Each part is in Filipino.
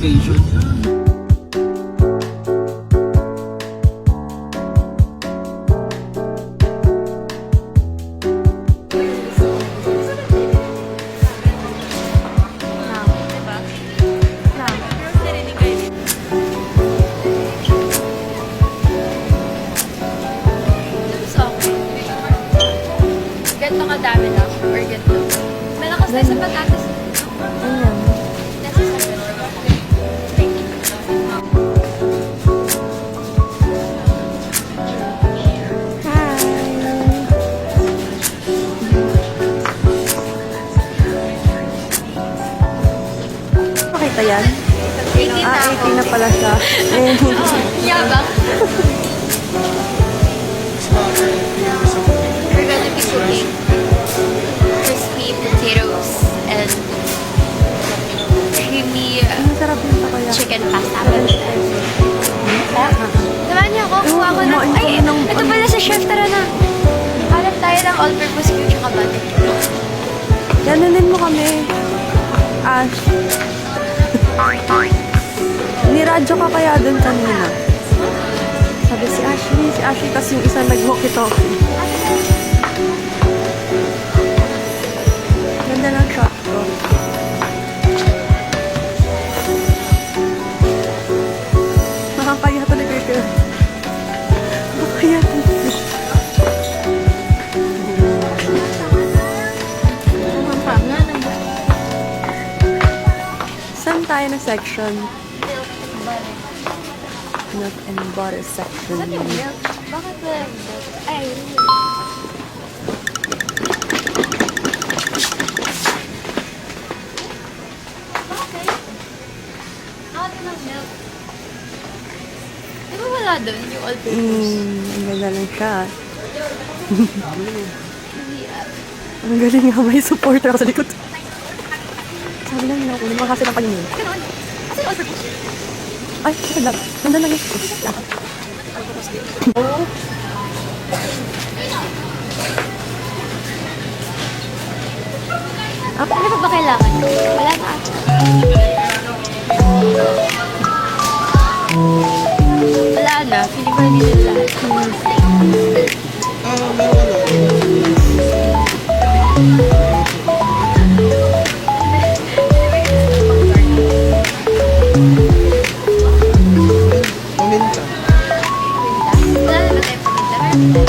foundation. Ganito kadami lang, or ganito. Malakas tayo sa patatas. Ayan. Makita yan? 18 na ako. 18 na pala siya. Eh, Yabang. We're gonna be cooking crispy potatoes and creamy masarap yun sa kaya. chicken pasta. Samahan niyo ako, kuha ko ng... Kumain Ay, kami ng- ito pala sa chef, tara na. Hanap tayo ng all-purpose cube tsaka butter. Gananin mo kami. Ash. Niradyo ka kaya dun kanina. Sabi si Ashley, tas yung isa nag-walkie-talkie. Ganda ng shot ko. Makakaya talaga ito. Makakaya talaga. Saan tayo na section? Milk and butter section. Saan yung milk? Bakit wala yung milk? Ay, okay. Ako ng milk. Di ba wala doon yung all-purpose? Ang ganda lang siya. Hindi, Ang galing nga, may supporter ako sa likod. Sabi lang nila, kunin mga kasi ng paningin. Ganon. Kasi yung all-purpose. Ay, ganda. Ganda lang yun. Oh. Ano pa ba kailangan? Wala na ata. Wala na. Feeling ko hindi nila lahat. Paminta. Wala na ba tayo paminta?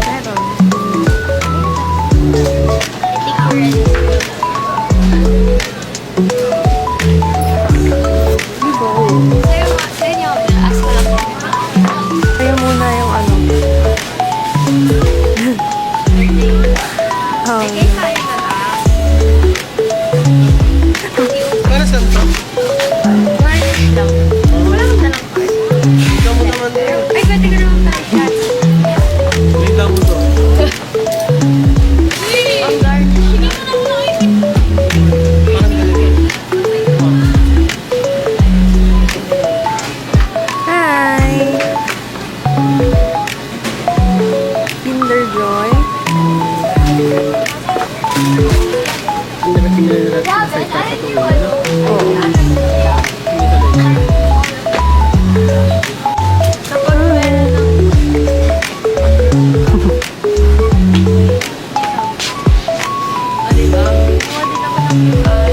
Meron. I think we're ready. Diba? Sa'yo niyo ako. Ask ko lang. Kaya muna yung ano. Sige, kaya na lang. Para saan to? Garnish lang. Wala kang dalang card. Ikaw mo naman to. Ay, pwede ka naman tayo chat. Wait lang mo to. Ang garnish. Sige ka na muna kayo. Parang galing. Hi! Kinder Joy. Hindi na tingnan natin Yeah, sa but ito. I knew ano. Kapag meron ng... O, diba? Kuha din ako ng QR.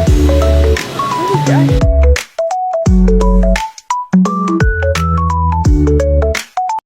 Ano dyan?